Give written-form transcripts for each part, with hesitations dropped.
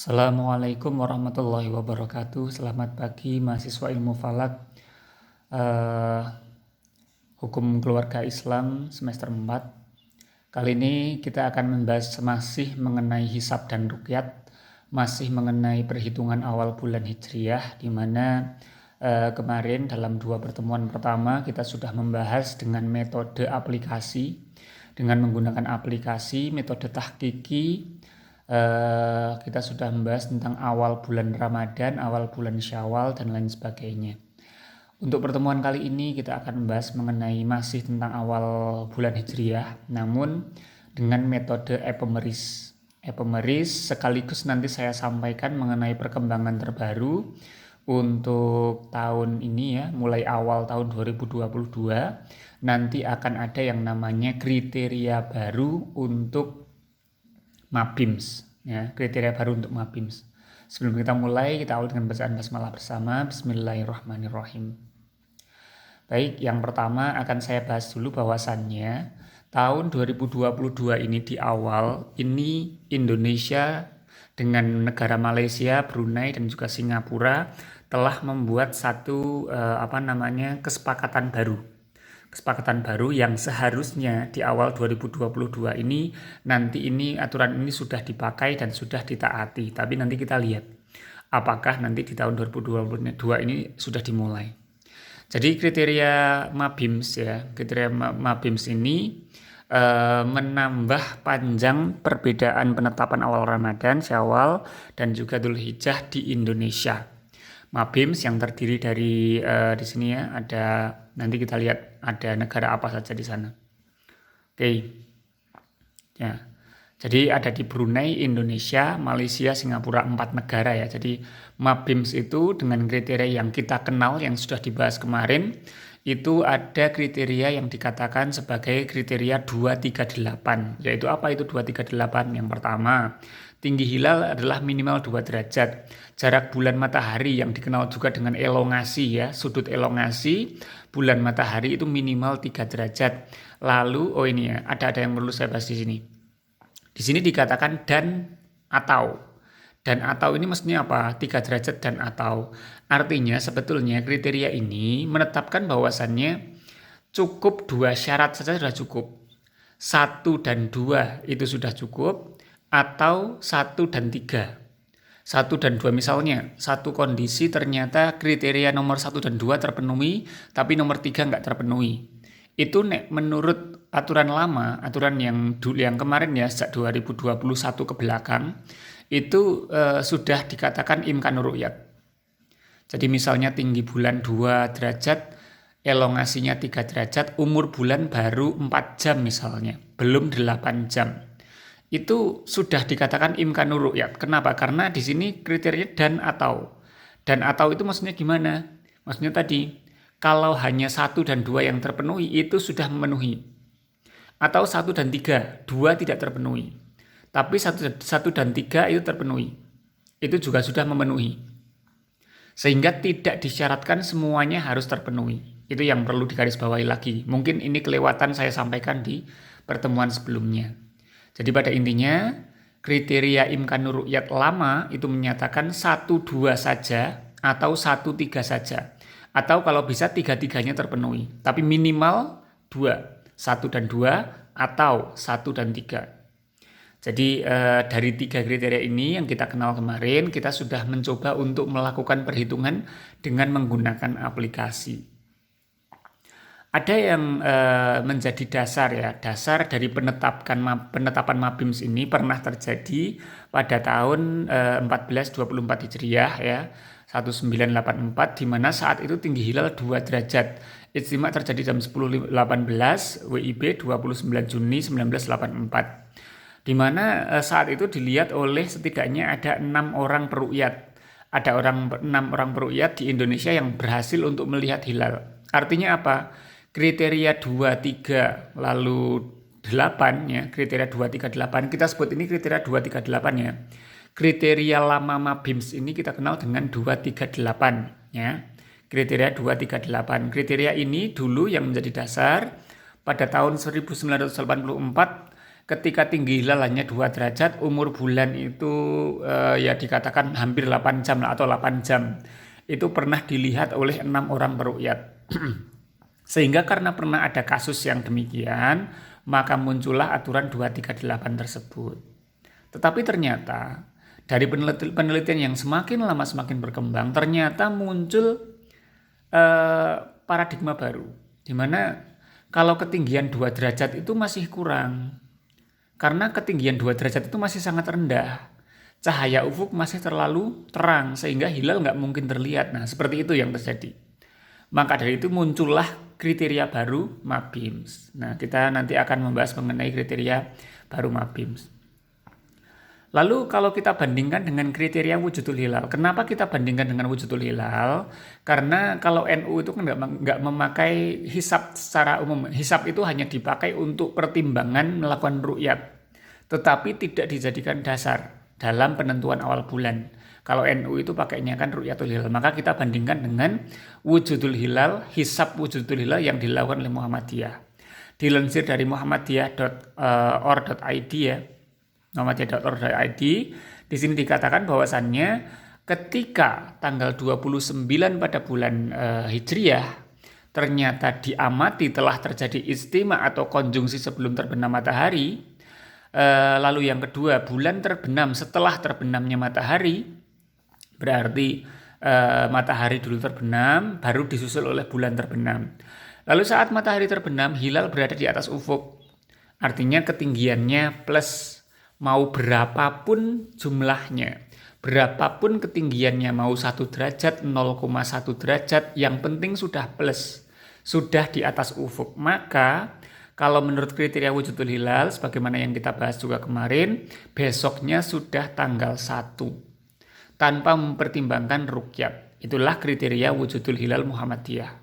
Assalamualaikum warahmatullahi wabarakatuh. Selamat pagi mahasiswa ilmu falak eh, Hukum Keluarga Islam semester 4. Kali ini kita akan membahas masih mengenai hisab dan ruqyat, masih mengenai perhitungan awal bulan Hijriah, di mana kemarin dalam 2 pertemuan pertama kita sudah membahas dengan metode aplikasi, dengan menggunakan aplikasi metode tahqiqi. Kita sudah membahas tentang awal bulan Ramadan, awal bulan Syawal, dan lain sebagainya. Untuk pertemuan kali ini kita akan membahas mengenai masih tentang awal bulan Hijriah, namun dengan metode epemeris. Epemeris sekaligus nanti saya sampaikan mengenai perkembangan terbaru untuk tahun ini ya, mulai awal tahun 2022. Nanti akan ada yang namanya kriteria baru untuk Mabims, ya, kriteria baru untuk Mabims. Sebelum kita mulai, kita awali dengan bacaan basmalah bersama. Bismillahirrahmanirrahim. Baik, yang pertama akan saya bahas dulu bahwasannya tahun 2022 ini di awal ini Indonesia dengan negara Malaysia, Brunei, dan juga Singapura telah membuat satu kesepakatan baru yang seharusnya di awal 2022 ini aturan ini sudah dipakai dan sudah ditaati. Tapi nanti kita lihat apakah nanti di tahun 2022 ini sudah dimulai. Jadi kriteria Mabims ini menambah panjang perbedaan penetapan awal Ramadan, Syawal, dan juga Dzulhijjah di Indonesia. Mabims yang terdiri dari di sini ya, ada, nanti kita lihat ada negara apa saja di sana. Oke. Ya. Jadi ada di Brunei, Indonesia, Malaysia, Singapura, 4 negara ya. Jadi Mabims itu dengan kriteria yang kita kenal yang sudah dibahas kemarin, itu ada kriteria yang dikatakan sebagai kriteria 238. Yaitu apa itu 238? Yang pertama, tinggi hilal adalah minimal 2 derajat. Jarak bulan matahari yang dikenal juga dengan elongasi ya, sudut elongasi bulan matahari itu minimal 3 derajat. Lalu ada yang perlu saya bahas di sini. Di sini dikatakan dan atau. Dan atau ini maksudnya apa? 3 derajat dan atau. Artinya sebetulnya kriteria ini menetapkan bahwasannya cukup 2 syarat saja sudah cukup. 1 dan 2 itu sudah cukup, atau 1 dan 3. 1 dan 2 misalnya, satu kondisi ternyata kriteria nomor 1 dan 2 terpenuhi, tapi nomor 3 nggak terpenuhi. Itu menurut aturan lama, aturan yang kemarin ya, sejak 2021 ke belakang, itu sudah dikatakan imkanur ru'yat. Jadi misalnya tinggi bulan 2 derajat, elongasinya 3 derajat, umur bulan baru 4 jam misalnya, belum 8 jam. Itu sudah dikatakan imkanur ru'yat. Kenapa? Karena di sini kriteria dan atau. Dan atau itu maksudnya gimana? Maksudnya tadi, kalau hanya 1 dan 2 yang terpenuhi, itu sudah memenuhi. Atau 1 dan 3, 2 tidak terpenuhi. Tapi 1 dan 3 itu terpenuhi. Itu juga sudah memenuhi. Sehingga tidak disyaratkan semuanya harus terpenuhi. Itu yang perlu digarisbawahi lagi. Mungkin ini kelewatan saya sampaikan di pertemuan sebelumnya. Jadi pada intinya, kriteria imkanur ru'yat lama itu menyatakan 1-2 saja atau 1-3 saja. Atau kalau bisa 3-3-nya terpenuhi. Tapi minimal 2, 1 dan 2 atau 1 dan 3. Jadi dari 3 kriteria ini yang kita kenal kemarin, kita sudah mencoba untuk melakukan perhitungan dengan menggunakan aplikasi. Ada yang menjadi dasar dari penetapan Mabims ini pernah terjadi pada tahun 1424 Hijriah ya, 1984, di mana saat itu tinggi hilal 2 derajat. Ijtima terjadi jam 10.18 WIB 29 Juni 1984. Di mana saat itu dilihat oleh setidaknya ada 6 orang peruqyat. Ada 6 orang peruqyat di Indonesia yang berhasil untuk melihat hilal. Artinya apa? Kriteria 2, 3, lalu 8 ya, kriteria 2, 3, 8. Kita sebut ini kriteria 2, 3, 8 ya. Kriteria lama Mabims ini kita kenal dengan 2, 3, 8 ya. Kriteria 2, 3, 8. Kriteria ini dulu yang menjadi dasar pada tahun 1984 ketika tinggi hilal hanya 2 derajat, umur bulan itu ya dikatakan hampir 8 jam lah, atau 8 jam. Itu pernah dilihat oleh 6 orang peruqyat. Sehingga karena pernah ada kasus yang demikian, maka muncullah aturan 238 tersebut. Tetapi ternyata dari penelitian yang semakin lama semakin berkembang, ternyata muncul paradigma baru, di mana kalau ketinggian 2 derajat itu masih kurang. Karena ketinggian 2 derajat itu masih sangat rendah. Cahaya ufuk masih terlalu terang sehingga hilal nggak mungkin terlihat. Nah, seperti itu yang terjadi. Maka dari itu muncullah kriteria baru MABIMS. Nah, kita nanti akan membahas mengenai kriteria baru MABIMS. Lalu kalau kita bandingkan dengan kriteria wujudul hilal, kenapa kita bandingkan dengan wujudul hilal? Karena kalau NU itu kan nggak memakai hisab secara umum. Hisab itu hanya dipakai untuk pertimbangan melakukan ru'yat, tetapi tidak dijadikan dasar dalam penentuan awal bulan. Kalau NU itu pakainya kan ru'yatul hilal, maka kita bandingkan dengan wujudul hilal, hisab wujudul hilal yang dilakukan oleh Muhammadiyah. Dilansir dari muhammadiyah.or.id ya. Muhammadiyah.or.id, di sini dikatakan bahwasannya ketika tanggal 29 pada bulan Hijriah ternyata diamati telah terjadi istima atau konjungsi sebelum terbenam matahari. Lalu yang kedua, bulan terbenam setelah terbenamnya matahari, berarti matahari dulu terbenam baru disusul oleh bulan terbenam. Lalu saat matahari terbenam, hilal berada di atas ufuk, artinya ketinggiannya plus. Mau berapapun jumlahnya, berapapun ketinggiannya, mau 1 derajat, 0,1 derajat, yang penting sudah plus, sudah di atas ufuk. Maka kalau menurut kriteria wujudul hilal, sebagaimana yang kita bahas juga kemarin, besoknya sudah tanggal 1, tanpa mempertimbangkan ruqyat. Itulah kriteria wujudul hilal Muhammadiyah.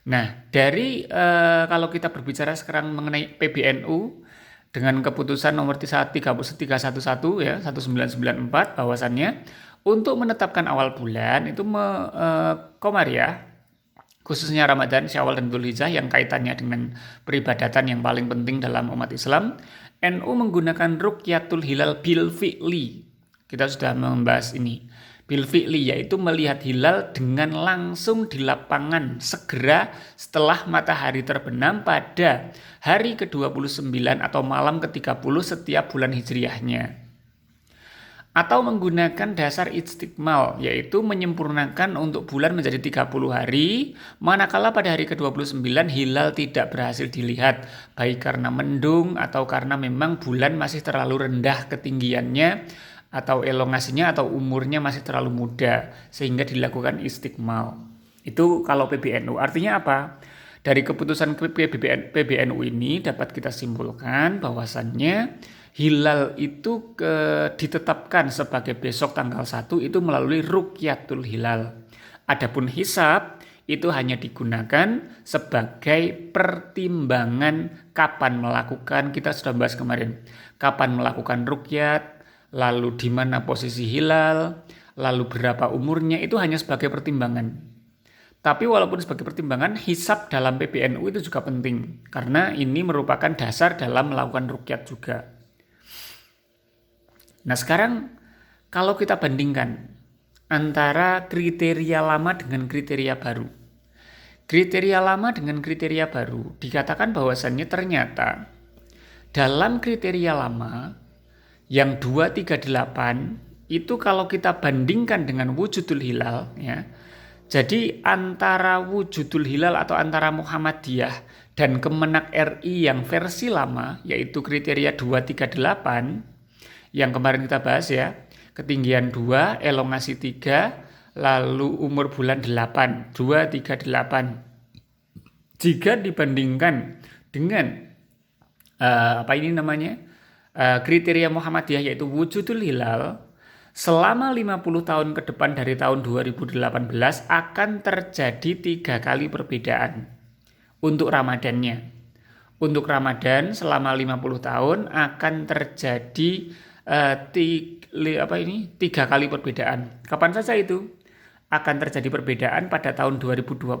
Nah, dari kalau kita berbicara sekarang mengenai PBNU, dengan keputusan nomor 311 ya 1994, bahwasannya untuk menetapkan awal bulan itu Komariah, khususnya Ramadan, Syawal dan Dzulhijjah yang kaitannya dengan peribadatan yang paling penting dalam umat Islam, NU menggunakan ruqyatul hilal bil fi'li. Kita sudah membahas ini. Bil fi'li yaitu melihat hilal dengan langsung di lapangan segera setelah matahari terbenam pada hari ke-29 atau malam ke-30 setiap bulan hijriahnya. Atau menggunakan dasar istikmal, yaitu menyempurnakan untuk bulan menjadi 30 hari, manakala pada hari ke-29 hilal tidak berhasil dilihat, baik karena mendung atau karena memang bulan masih terlalu rendah ketinggiannya, atau elongasinya atau umurnya masih terlalu muda sehingga dilakukan istikmal. Itu kalau PBNU. Artinya apa? Dari keputusan PBNU ini dapat kita simpulkan bahwasannya hilal itu ditetapkan sebagai besok tanggal 1 itu melalui ruqyatul hilal. Adapun hisab itu hanya digunakan sebagai pertimbangan kapan melakukan, kita sudah bahas kemarin, kapan melakukan ruqyat, lalu di mana posisi hilal, lalu berapa umurnya, itu hanya sebagai pertimbangan. Tapi walaupun sebagai pertimbangan, hisab dalam PBNU itu juga penting, karena ini merupakan dasar dalam melakukan ruqyat juga. Nah sekarang kalau kita bandingkan antara kriteria lama dengan kriteria baru. Kriteria lama dengan kriteria baru dikatakan bahwasannya ternyata dalam kriteria lama yang 238 itu kalau kita bandingkan dengan wujudul hilal ya. Jadi antara wujudul hilal atau antara Muhammadiyah dan Kemenak RI yang versi lama yaitu kriteria 238 yang kemarin kita bahas ya. Ketinggian 2, elongasi 3, lalu umur bulan 8, 238. Jika dibandingkan dengan kriteria Muhammadiyah yaitu wujudul hilal, selama 50 tahun ke depan dari tahun 2018 akan terjadi 3 kali perbedaan untuk Ramadannya. Untuk Ramadan selama 50 tahun akan terjadi 3 kali perbedaan. Kapan saja itu? Akan terjadi perbedaan pada tahun 2024,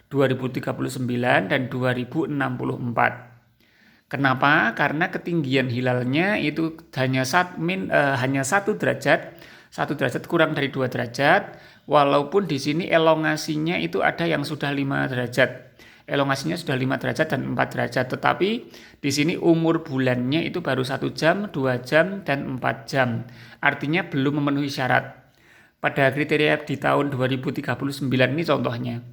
2039, dan 2064. Kenapa? Karena ketinggian hilalnya itu hanya 1 derajat kurang dari 2 derajat. Walaupun di sini elongasinya itu ada yang sudah 5 derajat. Elongasinya sudah 5 derajat dan 4 derajat. Tetapi di sini umur bulannya itu baru 1 jam, 2 jam, dan 4 jam. Artinya belum memenuhi syarat. Pada kriteria di tahun 2039 ini contohnya.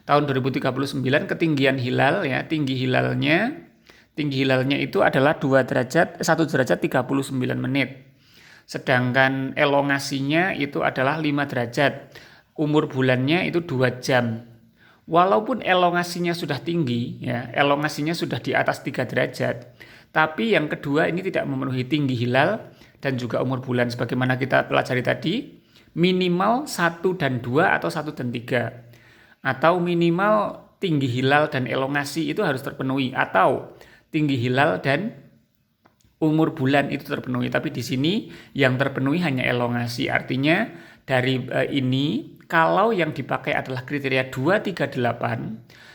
Tahun 2039 ketinggian hilal ya, tinggi hilalnya itu adalah 1 derajat 39 menit. Sedangkan elongasinya itu adalah 5 derajat. Umur bulannya itu 2 jam. Walaupun elongasinya sudah tinggi, ya, elongasinya sudah di atas 3 derajat, tapi yang kedua ini tidak memenuhi tinggi hilal dan juga umur bulan sebagaimana kita pelajari tadi, minimal 1 dan 2 atau 1 dan 3. Atau minimal tinggi hilal dan elongasi itu harus terpenuhi, atau tinggi hilal dan umur bulan itu terpenuhi. Tapi di sini yang terpenuhi hanya elongasi. Artinya dari ini kalau yang dipakai adalah kriteria 238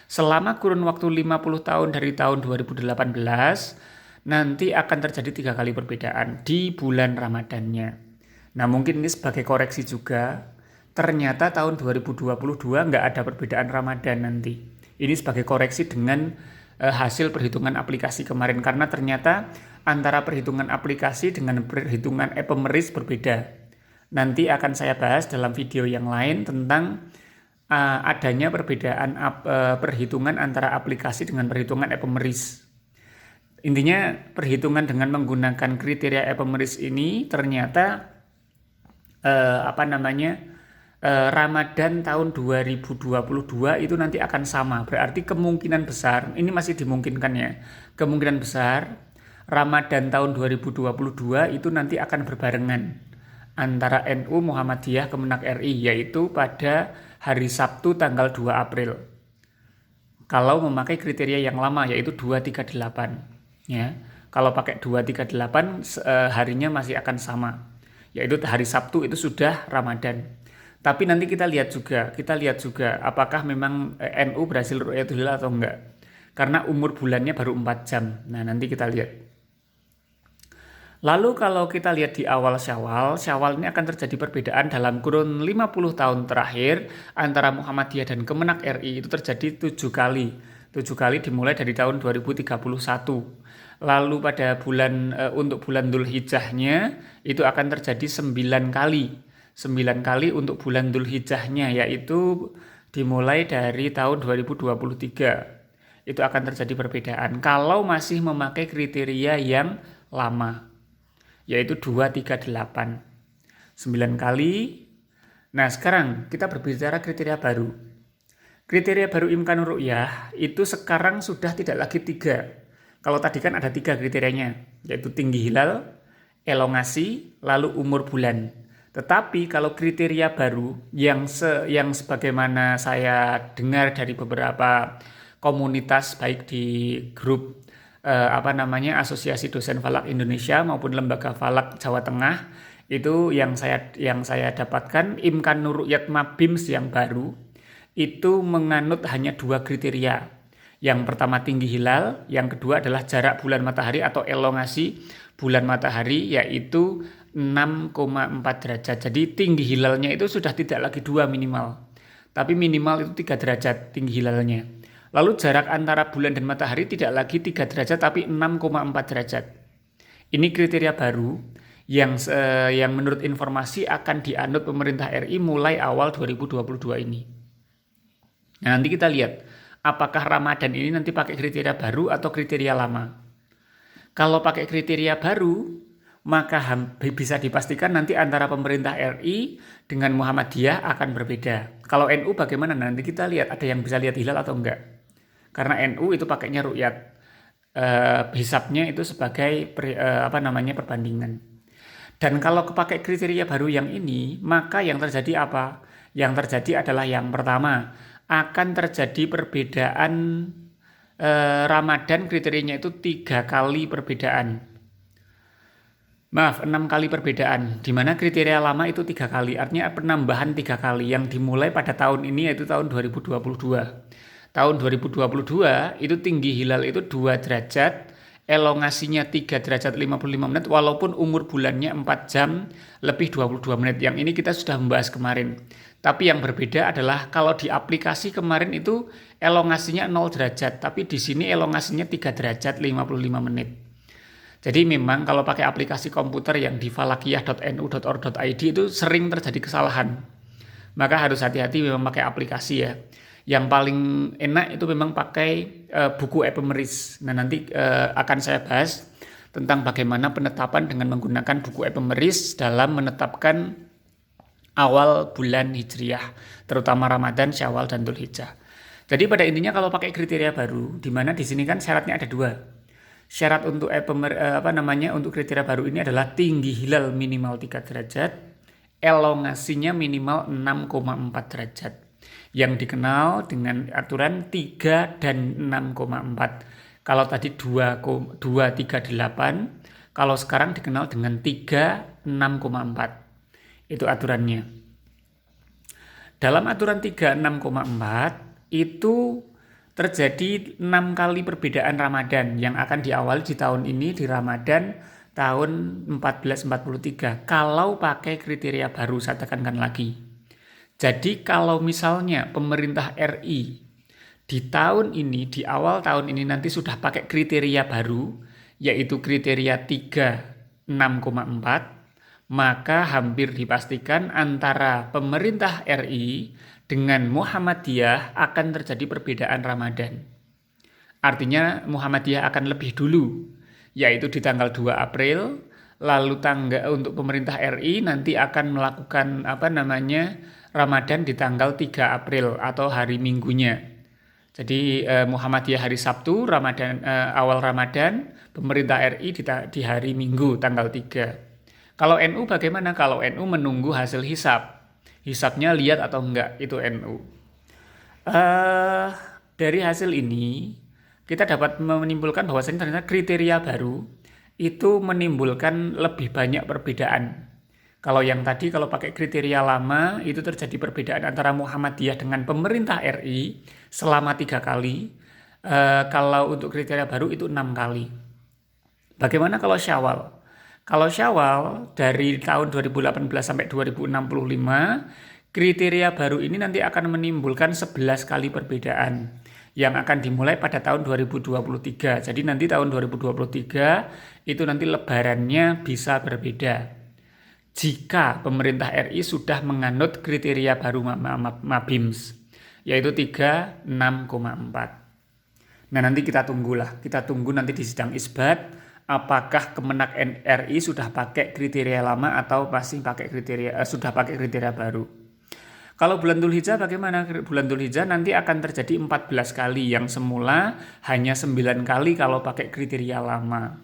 selama kurun waktu 50 tahun dari tahun 2018 nanti akan terjadi 3 kali perbedaan di bulan Ramadannya. Nah mungkin ini sebagai koreksi juga, ternyata tahun 2022 nggak ada perbedaan Ramadan nanti. Ini sebagai koreksi dengan hasil perhitungan aplikasi kemarin, karena ternyata antara perhitungan aplikasi dengan perhitungan ephemeris berbeda. Nanti akan saya bahas dalam video yang lain tentang adanya perbedaan perhitungan antara aplikasi dengan perhitungan ephemeris. Intinya perhitungan dengan menggunakan kriteria ephemeris ini ternyata Ramadan tahun 2022 itu nanti akan sama. Berarti kemungkinan besar, ini masih dimungkinkan ya, kemungkinan besar Ramadan tahun 2022 itu nanti akan berbarengan antara NU Muhammadiyah Kemenak RI, yaitu pada hari Sabtu tanggal 2 April. Kalau memakai kriteria yang lama yaitu 238 ya. Kalau pakai 238 harinya masih akan sama, yaitu hari Sabtu itu sudah Ramadan. Tapi nanti kita lihat juga apakah memang NU berhasil ru'yatul hilal atau enggak. Karena umur bulannya baru 4 jam. Nah, nanti kita lihat. Lalu kalau kita lihat di awal Syawal ini akan terjadi perbedaan dalam kurun 50 tahun terakhir antara Muhammadiyah dan Kemenak RI itu terjadi 7 kali. 7 kali dimulai dari tahun 2031. Lalu pada untuk bulan Dzulhijjahnya itu akan terjadi 9 kali. 9 kali untuk bulan Dzulhijjahnya, yaitu dimulai dari tahun 2023. Itu akan terjadi perbedaan kalau masih memakai kriteria yang lama, yaitu 238. 9 kali. Nah sekarang kita berbicara kriteria baru. Kriteria baru Imkanur Ru'yah itu sekarang sudah tidak lagi 3. Kalau tadi kan ada 3 kriterianya, yaitu tinggi hilal, elongasi, lalu umur bulan. Tetapi kalau kriteria baru yang sebagaimana saya dengar dari beberapa komunitas baik di grup Asosiasi Dosen Falak Indonesia maupun Lembaga Falak Jawa Tengah, itu yang saya dapatkan Imkanur Ru'yat Mabims yang baru itu menganut hanya 2 kriteria. Yang pertama tinggi hilal, yang kedua adalah jarak bulan matahari atau elongasi bulan matahari, yaitu 6,4 derajat. Jadi tinggi hilalnya itu sudah tidak lagi 2 minimal, tapi minimal itu 3 derajat tinggi hilalnya. Lalu jarak antara bulan dan matahari tidak lagi 3 derajat tapi 6,4 derajat. Ini kriteria baru yang menurut informasi akan dianut pemerintah RI mulai awal 2022 ini. Nah, nanti kita lihat apakah Ramadan ini nanti pakai kriteria baru atau kriteria lama. Kalau pakai kriteria baru, maka bisa dipastikan nanti antara pemerintah RI dengan Muhammadiyah akan berbeda. Kalau NU bagaimana? Nanti kita lihat ada yang bisa lihat hilal atau enggak. Karena NU itu pakainya ru'yat, hisabnya itu sebagai perbandingan. Dan kalau pakai kriteria baru yang ini, maka yang terjadi apa? Yang terjadi adalah yang pertama, akan terjadi perbedaan Ramadan kriterianya itu 3 kali perbedaan. 6 kali perbedaan, di mana kriteria lama itu 3 kali, artinya penambahan 3 kali yang dimulai pada tahun ini yaitu tahun 2022. Tahun 2022 itu tinggi hilal itu 2 derajat, elongasinya 3 derajat 55 menit walaupun umur bulannya 4 jam lebih 22 menit. Yang ini kita sudah membahas kemarin. Tapi yang berbeda adalah kalau di aplikasi kemarin itu elongasinya 0 derajat, tapi di sini elongasinya 3 derajat 55 menit. Jadi memang kalau pakai aplikasi komputer yang di falakiyah.nu.or.id itu sering terjadi kesalahan. Maka harus hati-hati memang pakai aplikasi ya. Yang paling enak itu memang pakai buku Ephemeris. Nah nanti akan saya bahas tentang bagaimana penetapan dengan menggunakan buku Ephemeris dalam menetapkan awal bulan Hijriah, terutama Ramadan, Syawal, dan Dzulhijjah. Jadi pada intinya kalau pakai kriteria baru, di mana di sini kan syaratnya ada 2. Syarat untuk untuk kriteria baru ini adalah tinggi hilal minimal 3 derajat, elongasinya minimal 6,4 derajat. Yang dikenal dengan aturan 3 dan 6,4. Kalau tadi 2,38, kalau sekarang dikenal dengan 3, 6,4. Itu aturannya. Dalam aturan 3, 6,4 itu terjadi 6 kali perbedaan Ramadan yang akan diawali di tahun ini di Ramadan tahun 1443 kalau pakai kriteria baru, saya tekankan lagi. Jadi kalau misalnya pemerintah RI di tahun ini, di awal tahun ini nanti sudah pakai kriteria baru, yaitu kriteria 3, 6,4, maka hampir dipastikan antara pemerintah RI dengan Muhammadiyah akan terjadi perbedaan Ramadan. Artinya Muhammadiyah akan lebih dulu, yaitu di tanggal 2 April, lalu untuk pemerintah RI nanti akan melakukan Ramadan di tanggal 3 April atau hari Minggunya. Jadi Muhammadiyah hari Sabtu, awal Ramadan, pemerintah RI di hari Minggu tanggal 3. Kalau NU bagaimana? Kalau NU menunggu hasil hisab. Hisabnya lihat atau enggak, itu NU. Dari hasil ini kita dapat menimbulkan bahwasanya ternyata kriteria baru itu menimbulkan lebih banyak perbedaan. Kalau yang tadi kalau pakai kriteria lama itu terjadi perbedaan antara Muhammadiyah dengan pemerintah RI selama 3 kali. Kalau untuk kriteria baru itu 6 kali. Bagaimana kalau Syawal? Kalau Syawal dari tahun 2018 sampai 2065, kriteria baru ini nanti akan menimbulkan 11 kali perbedaan yang akan dimulai pada tahun 2023. Jadi nanti tahun 2023 itu nanti lebarannya bisa berbeda. Jika pemerintah RI sudah menganut kriteria baru Mabims, yaitu 3, 6,4. Nah nanti kita tunggu nanti di sidang isbat. Apakah Kemenak RI sudah pakai kriteria lama atau masih pakai sudah pakai kriteria baru? Kalau bulan Dzulhijjah bagaimana? Bulan Dzulhijjah nanti akan terjadi 14 kali yang semula hanya 9 kali kalau pakai kriteria lama.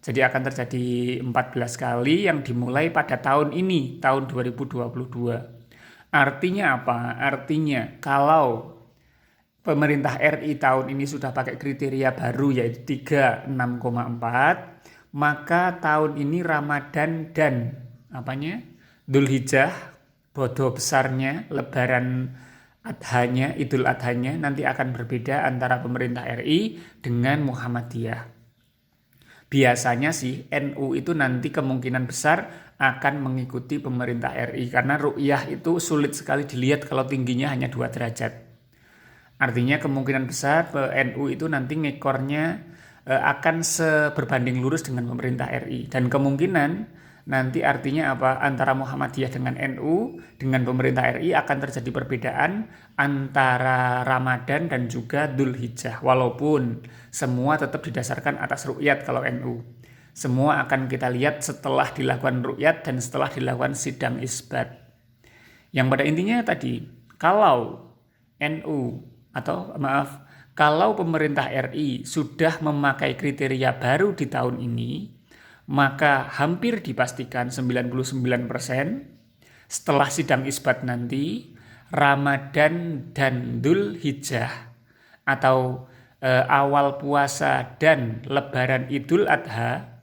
Jadi akan terjadi 14 kali yang dimulai pada tahun ini, tahun 2022. Artinya apa? Artinya kalau pemerintah RI tahun ini sudah pakai kriteria baru yaitu 3, 6,4, maka tahun ini Ramadan dan Dzulhijjah, bodo besarnya, lebaran adhanya, Idul Adhanya nanti akan berbeda antara pemerintah RI dengan Muhammadiyah. Biasanya sih NU itu nanti kemungkinan besar akan mengikuti pemerintah RI karena ru'yah itu sulit sekali dilihat kalau tingginya hanya 2 derajat. Artinya kemungkinan besar NU itu nanti ngekornya akan berbanding lurus dengan pemerintah RI. Dan kemungkinan nanti artinya apa? Antara Muhammadiyah dengan NU dengan pemerintah RI akan terjadi perbedaan antara Ramadan dan juga Dzulhijjah. Walaupun semua tetap didasarkan atas ru'yat kalau NU. Semua akan kita lihat setelah dilakukan ru'yat dan setelah dilakukan sidang isbat. Yang pada intinya tadi, kalau kalau pemerintah RI sudah memakai kriteria baru di tahun ini, maka hampir dipastikan 99% setelah sidang isbat nanti, Ramadan dan Dzulhijjah atau awal puasa dan lebaran Idul Adha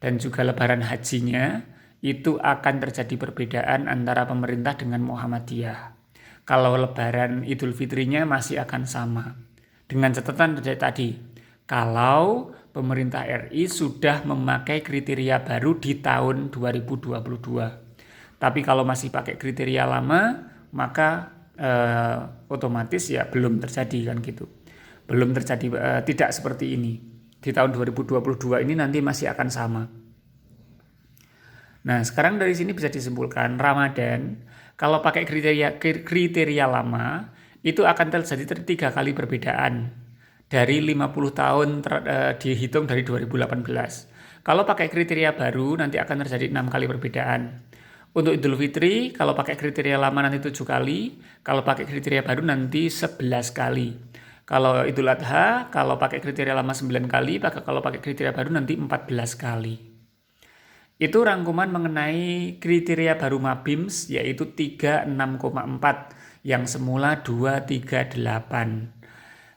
dan juga lebaran hajinya itu akan terjadi perbedaan antara pemerintah dengan Muhammadiyah. Kalau lebaran Idul Fitrinya masih akan sama. Dengan catatan tadi, kalau pemerintah RI sudah memakai kriteria baru di tahun 2022. Tapi kalau masih pakai kriteria lama, maka otomatis ya belum terjadi kan gitu. Belum terjadi, tidak seperti ini. Di tahun 2022 ini nanti masih akan sama. Nah, sekarang dari sini bisa disimpulkan Ramadan kalau pakai kriteria lama itu akan terjadi 3 kali perbedaan dari 50 tahun dihitung dari 2018. Kalau pakai kriteria baru nanti akan terjadi 6 kali perbedaan. Untuk Idul Fitri kalau pakai kriteria lama nanti 7 kali, kalau pakai kriteria baru nanti 11 kali. Kalau Idul Adha kalau pakai kriteria lama 9 kali, kalau pakai kriteria baru nanti 14 kali. Itu rangkuman mengenai kriteria baru Mabims yaitu 36,4 yang semula 238.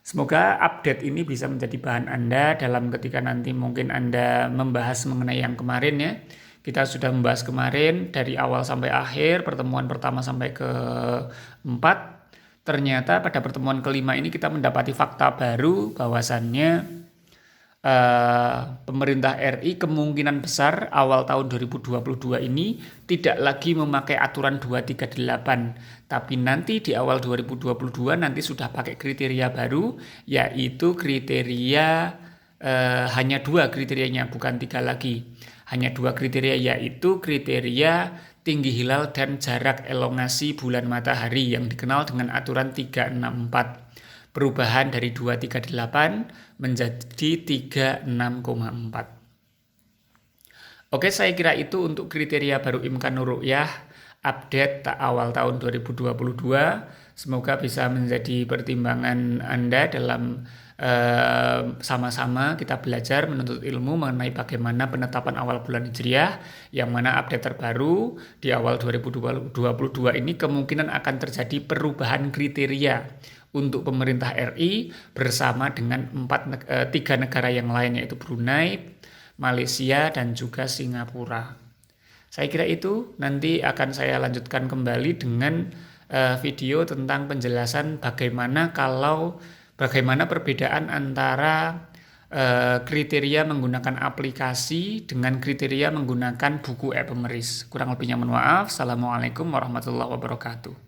Semoga update ini bisa menjadi bahan Anda dalam ketika nanti mungkin Anda membahas mengenai yang kemarin ya. Kita sudah membahas kemarin dari awal sampai akhir, pertemuan pertama sampai ke-4. Ternyata pada pertemuan kelima ini kita mendapati fakta baru bahwasannya pemerintah RI kemungkinan besar awal tahun 2022 ini tidak lagi memakai aturan 238, tapi nanti di awal 2022 nanti sudah pakai kriteria baru, yaitu kriteria hanya 2 kriterianya, bukan 3 lagi. Hanya 2 kriteria, yaitu kriteria tinggi hilal dan jarak elongasi bulan matahari yang dikenal dengan aturan 364. Perubahan dari 238 menjadi 36,4. Oke, saya kira itu untuk kriteria baru Imkanur Ru'yah update awal tahun 2022. Semoga bisa menjadi pertimbangan Anda dalam sama-sama kita belajar menuntut ilmu mengenai bagaimana penetapan awal bulan Hijriah, yang mana update terbaru di awal 2022 ini kemungkinan akan terjadi perubahan kriteria untuk pemerintah RI bersama dengan 3 negara yang lain, yaitu Brunei, Malaysia, dan juga Singapura. Saya kira itu nanti akan saya lanjutkan kembali dengan video tentang penjelasan bagaimana perbedaan antara kriteria menggunakan aplikasi dengan kriteria menggunakan buku e-pemeris. Kurang lebihnya mohon maaf. Assalamualaikum warahmatullahi wabarakatuh.